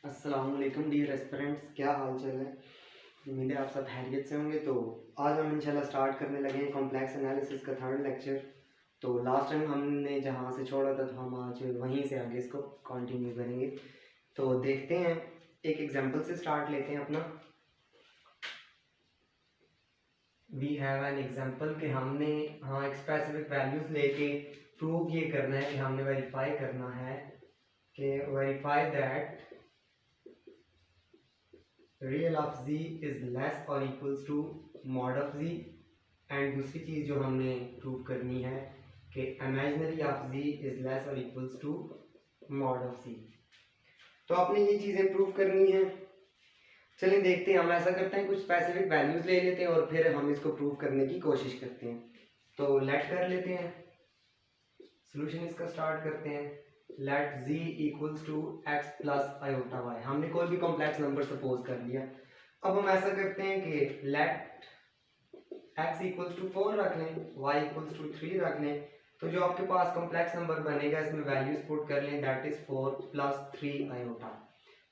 अस्सलाम वालेकुम dear aspirants, क्या हाल चाल है। उम्मीद है आप सब खैरियत से होंगे। तो आज हम इंशाल्लाह स्टार्ट करने लगे हैं कॉम्प्लेक्स एनालिसिस का थर्ड लेक्चर। तो लास्ट टाइम हमने जहाँ से छोड़ा था तो हम आज वहीं से आगे इसको कंटिन्यू करेंगे। तो देखते हैं, एक एग्जांपल से स्टार्ट लेते हैं अपना। वी हैव एन एग्जांपल कि हमने एक स्पेसिफिक वैल्यूज लेके प्रूव ये करना है कि हमने वेरीफाई करना है कि verify that real of z is less और equals to mod of z। And दूसरी चीज़ जो हमने प्रूव करनी है कि imaginary of z is less और equals to mod of z। तो आपने ये चीज़ें प्रूव करनी है। चलिए देखते हैं, हम ऐसा करते हैं, कुछ स्पेसिफिक वैल्यूज ले लेते हैं और फिर हम इसको प्रूव करने की कोशिश करते हैं। तो लेट कर लेते हैं, सोल्यूशन इसका स्टार्ट करते हैं। Let z equals to x plus iota y. हमने कोई भी कॉम्प्लेक्स नंबर सपोज कर लिया। अब हम ऐसा करते हैं कि लेट x इक्वल्स टू 4 रख लें, y इक्वल्स टू 3 रख लें। तो जो आपके पास कॉम्प्लेक्स नंबर बनेगा इसमें वैल्यूज पुट कर लें, दैट इज 4 प्लस 3 आयोटा।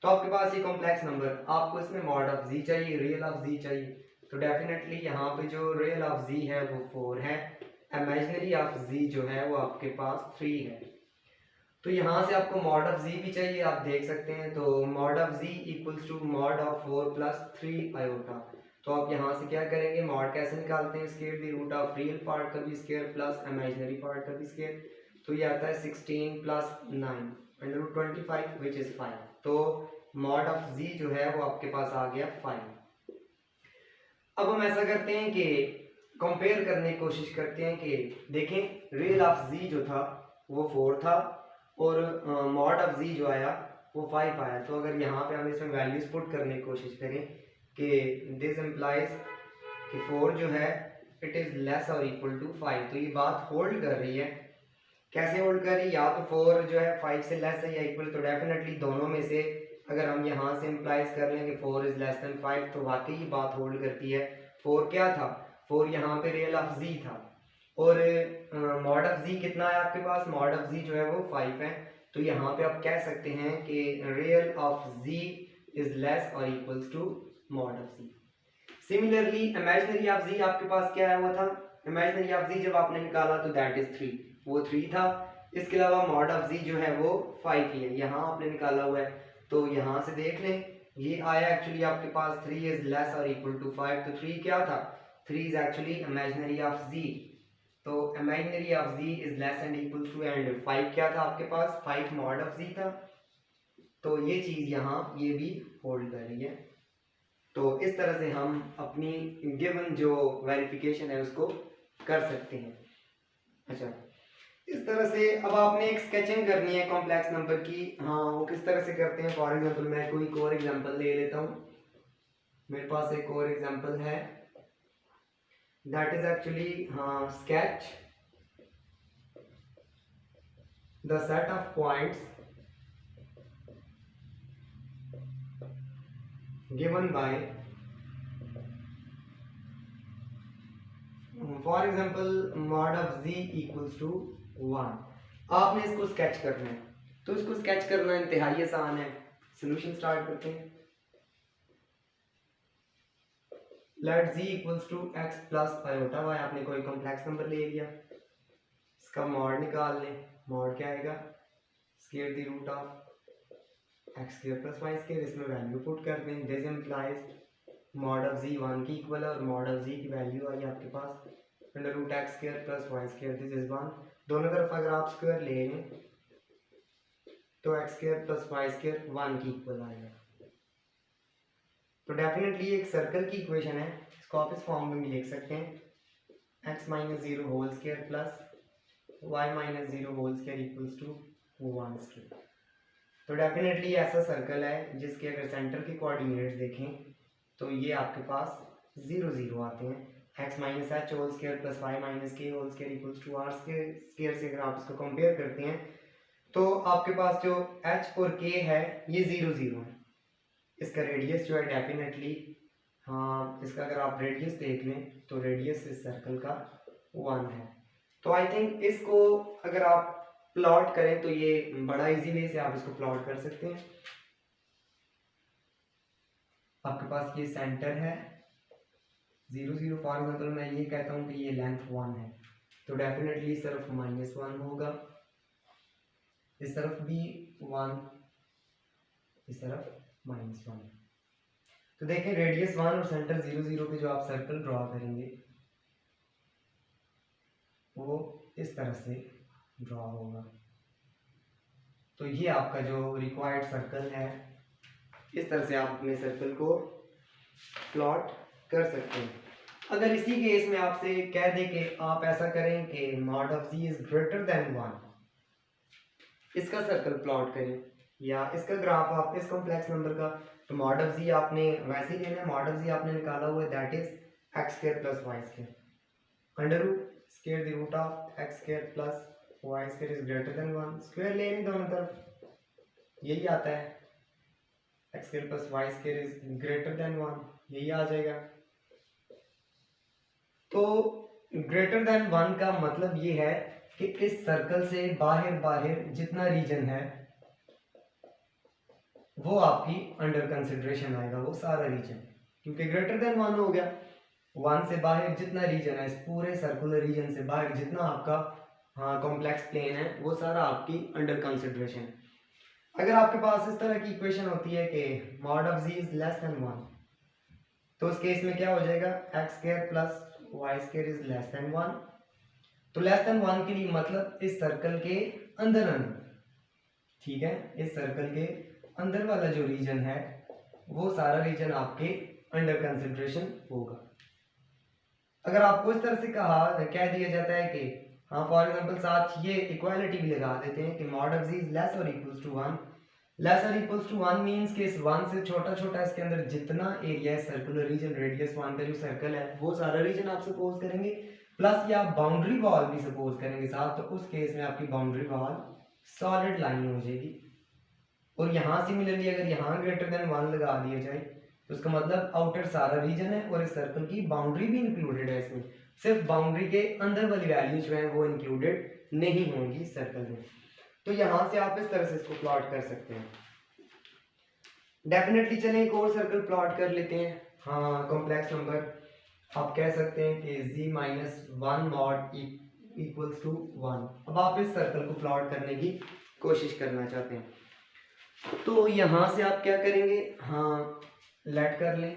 तो आपके पास ये कॉम्प्लेक्स नंबर, आपको इसमें मॉड ऑफ z चाहिए, रियल ऑफ z चाहिए। तो डेफिनेटली यहाँ पे जो रियल ऑफ z है वो 4 है, इमेजिनरी ऑफ z जो है वो आपके पास 3 है। तो यहाँ से आपको मॉड ऑफ z भी चाहिए, आप देख सकते हैं। तो mod of z equals to mod of 4 plus 3 iota. तो आप यहाँ से क्या करेंगे, मॉड कैसे निकालते हैं, square the root of real part का भी स्क्वायर प्लस इमेजिनरी पार्ट का भी स्क्वायर। तो ये आता है 16 plus 9 under root 25 which is 5। तो मॉड ऑफ z जो है वो आपके पास आ गया 5। अब हम ऐसा करते हैं कि कंपेयर करने की कोशिश करते हैं कि देखें रियल ऑफ z जो था वो 4 था और मॉड ऑफ z जो आया वो 5 आया। तो अगर यहाँ पे हम इसमें वैल्यूज पुट करने की कोशिश करें कि दिस इम्प्लाइज कि 4 जो है इट इज़ लेस और इक्वल टू 5, तो ये बात होल्ड कर रही है। कैसे होल्ड कर रही है, या तो 4 जो है 5 से लेस है या इक्वल। तो डेफिनेटली दोनों में से अगर हम यहाँ से इम्प्लाइज कर लें कि 4 इज लेस देन 5 तो वाकई ये बात होल्ड करती है। 4 क्या था, 4 यहाँ पे रियल ऑफ z था और मॉड ऑफ z कितना है आपके पास, मॉड ऑफ z जो है वो 5 है। तो यहाँ पे आप कह सकते हैं कि real of z is less और equals to mod of z। Similarly imaginary of z आपके पास क्या है, वो था इमेजिनरी ऑफ z जब आपने निकाला तो दैट इज 3, वो 3 था। इसके अलावा मॉड ऑफ z जो है वो 5 ही है, यहाँ आपने निकाला हुआ है। तो यहाँ से देख लें, ये आया एक्चुअली आपके पास 3 इज लेस और इक्वल टू 5। तो 3 क्या था, 3 is actually imaginary of z। तो imaginary of z is less and equal to, and 5 क्या था आपके पास, 5 मॉड ऑफ z था। तो ये चीज़ यहाँ ये भी होल्ड कर रही है। तो इस तरह से हम अपनी गिवन जो वेरिफिकेशन है उसको कर सकते हैं। अच्छा, इस तरह से अब आपने एक स्केचिंग करनी है कॉम्प्लेक्स नंबर की। वो किस तरह से करते हैं, फॉर एग्जांपल मैं कोई और एग्जांपल ले लेता हूँ। मेरे पास एक और एग्जांपल है, that is actually sketch the set of points given by, for example mod of z equals to 1। आपने इसको स्केच करना है, तो इसको स्केच करना इंतहाई आसान है। सोल्यूशन स्टार्ट करते हैं। Let z equals to x plus iota y। आपने कोई कॉम्प्लेक्स नंबर ले लिया, इसका मॉड निकाल लें। मॉड क्या आएगा, square the root of x square plus y square. इसमें वैल्यू पुट कर दें, this implies mod of z 1 की इक्वल है और मॉड ऑफ z की वैल्यू आई आपके पास under root x square plus y square, this is 1। दोनों तरफ अगर आप स्क्वायर ले लें तो x square plus y square 1 की इक्वल आएगा। तो डेफिनेटली एक सर्कल की इक्वेशन है, इसको आप इस फॉर्म में भी लिख सकते हैं, x minus 0 whole square plus y minus 0 whole square equals to 1 square. तो डेफिनेटली ऐसा सर्कल है जिसके अगर सेंटर के कोऑर्डिनेट्स देखें तो ये आपके पास 0 0 आते हैं। x minus h whole square plus y minus k whole square equals to r square से अगर आप इसको कंपेयर करते हैं तो आपके पास जो h और k है ये 0 0 है। इसका रेडियस जो है डेफिनेटली, इसका अगर आप रेडियस देख लें तो रेडियस इस सर्कल का 1 है। तो आई थिंक इसको अगर आप प्लॉट करें तो ये बड़ा इजी वे से आप इसको प्लॉट कर सकते हैं। आपके पास ये सेंटर है 0 0, फॉर एग्जाम्पल मैं ये कहता हूँ कि ये लेंथ 1 है, तो डेफिनेटली इस तरफ -1 होगा, इस तरफ भी 1, इस तरफ -1। तो देखें रेडियस 1 और सेंटर 0 0 पे जो आप सर्कल ड्रॉ करेंगे वो इस तरह से ड्रॉ होगा। तो ये आपका जो रिक्वायर्ड सर्कल है, इस तरह से आप अपने सर्कल को प्लॉट कर सकते हैं। अगर इसी केस में आपसे कह दें कि आप ऐसा करें कि mod of z is greater than 1, इसका सर्कल प्लॉट करें या इसका ग्राफ आप इस कॉम्प्लेक्स नंबर का, तो मॉड ऑफ जी आपने वैसे ही लेना है, मॉड ऑफ जी आपने निकाला हुआ है that is x square plus y square under root square the root of x square plus y square is greater than 1, square ले नहीं दोनों तरफ, यही आता है x square plus y square is greater than 1, यही आ जाएगा। तो ग्रेटर देन 1 का मतलब ये है कि इस सर्कल से बाहर बाहर जितना रीजन है वो आपकी अंडर कंसिडरेशन आएगा, वो सारा रीजन, क्योंकि ग्रेटर देन 1 हो गया। 1 से बाहर जितना रीजन है, इस पूरे सर्कुलर रीजन से बाहर जितना आपका कॉम्प्लेक्स प्लेन है वो सारा आपकी अंडर कंसिडरेशन। अगर आपके पास इस तरह की इक्वेशन होती है कि mod of z is less than 1, तो उस केस में क्या हो जाएगा, x square plus y square is less than 1। तो लेस देन 1 के लिए मतलब इस सर्कल के अंदर अंदर, ठीक है, इस सर्कल के अंदर वाला जो रीजन है वो सारा रीजन आपके अंडर कंसिडरेशन होगा। अगर आपको इस तरह से कह दिया जाता है कि फॉर एग्जांपल साथ ये इक्वालिटी भी लगा देते हैं कि mod of z is less और इक्वल्स टू 1, लेस और इक्वल्स टू 1 मींस कि इस 1 से छोटा छोटा इसके अंदर जितना एरिया है सर्कुलर रीजन, रेडियस 1 का जो सर्कल है वो सारा रीजन आप सपोज करेंगे, प्लस या बाउंड्री वॉल भी सपोज करेंगे साथ, तो उस केस में आपकी बाउंड्री वॉल सॉलिड लाइन हो जाएगी। और यहाँ सिमिलरली अगर यहाँ ग्रेटर देन 1 लगा दिया जाए तो उसका मतलब आउटर सारा रीजन है और इस सर्कल की बाउंड्री भी इंक्लूडेड है, इसमें सिर्फ बाउंड्री के अंदर वाली वैल्यू जो है वो इंक्लूडेड नहीं होंगी सर्कल में। तो यहाँ से आप इस तरह से इसको प्लॉट कर सकते हैं। डेफिनेटली चलें एक और सर्कल प्लॉट कर लेते हैं। कॉम्प्लेक्स नंबर आप कह सकते हैं कि z minus 1 mod equals to 1। अब आप इस सर्कल को प्लॉट करने की कोशिश करना चाहते हैं, तो यहाँ से आप क्या करेंगे, लेट कर लें,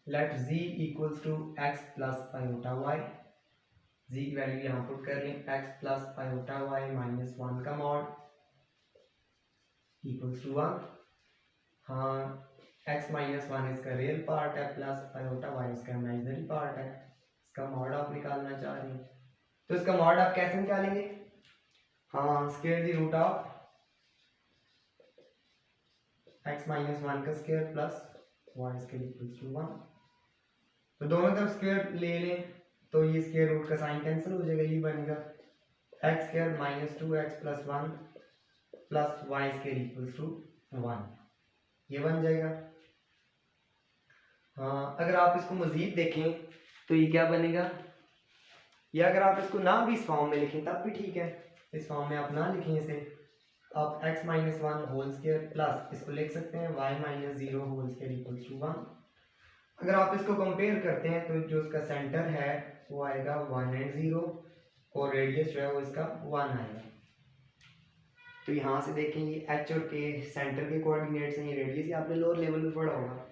let z equals to x plus iota y, z की वैल्यू यहाँ पुट कर लें, x plus iota y minus 1 का mod equals to 1। x minus 1 इसका रियल पार्ट है, प्लस आयोटा y इसका इमेजिनरी पार्ट है, इसका मॉड आप निकालना चाह रहे हैं, तो इसका मॉड आप कैसे निकालेंगे, square the root of x minus 1 का square plus y square equals to 1। तो दोनों तरफ स्क्वायर ले लें तो ये स्क्वायर रूट का साइन कैंसिल हो जाएगा, ये बनेगा x square minus 2x plus 1 plus y square equals to 1, ये बन जाएगा। अगर आप इसको मजीद देखें तो ये क्या बनेगा, या अगर आप इसको ना भी इस फॉर्म में लिखें तब भी ठीक है, इस फॉर्म में आप ना लिखें इसे, आप x minus 1 whole square plus इसको लिख सकते हैं y minus 0 whole square equals to 1। अगर आप इसको कंपेयर करते हैं तो जो इसका सेंटर है वो आएगा 1 एंड 0 और रेडियस जो है वो इसका 1 आएगा। तो यहाँ से देखें ये h और k सेंटर के कोऑर्डिनेट्स हैं, ये रेडियस ही आपने लोअर लेवल पे पढ़ा होगा।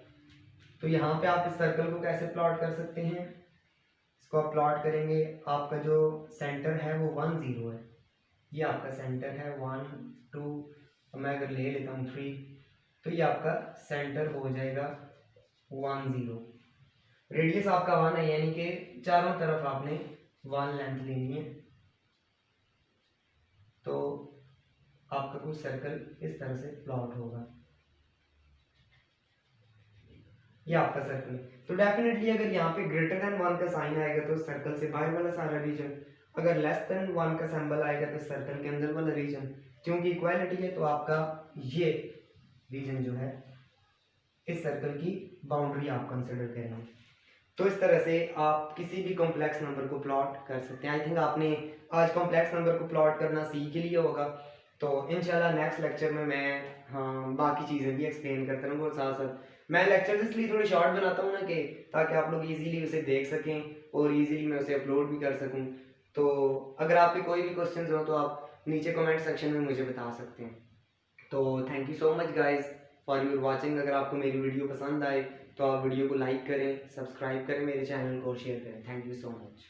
तो यहाँ पे आप इस सर्कल को कैसे प्लॉट कर सकते हैं, इसको आप प्लॉट करेंगे, आपका जो सेंटर है वो 1 0 है, ये आपका सेंटर है 1 2, मैं अगर ले लेता हूँ 3, तो ये आपका सेंटर हो जाएगा 1 0, रेडियस आपका 1 है, यानी कि चारों तरफ आपने 1 लेंथ लेनी है। तो आपका कुछ सर्कल इस तरह से प्लॉट होगा, ये आपका सर्कल है। तो डेफिनेटली अगर यहाँ पे ग्रेटर देन 1 का साइन आएगा तो सर्कल से बाहर वाला सारा रीजन, अगर लेस देन 1 का सिंबल आएगा तो सर्कल के अंदर वाला रीजन, क्योंकि इक्वालिटी है तो आपका ये रीजन जो है इस सर्कल की बाउंड्री आप कंसिडर करेंगे। तो इस तरह से आप किसी भी कॉम्प्लेक्स नंबर को प्लॉट कर सकते हैं। आई थिंक आपने आज कॉम्प्लेक्स नंबर को प्लॉट करना सीख ही लिया होगा, तो इंशाल्लाह नेक्स्ट लेक्चर में मैं बाकी चीज़ें भी एक्सप्लेन करता रहूँगा और साथ साथ मैं लेक्चर्स इसलिए थोड़े शॉर्ट बनाता हूँ ना कि ताकि आप लोग इजीली उसे देख सकें और इजीली मैं उसे अपलोड भी कर सकूँ। तो अगर आपके कोई भी क्वेश्चंस हो तो आप नीचे कमेंट सेक्शन में मुझे बता सकते हैं। तो thank you so much guys for your watching. अगर आपको मेरी वीडियो पसंद आए तो आप वीडियो को लाइक करें, सब्सक्राइब करें मेरे चैनल को और शेयर करें। Thank you so much.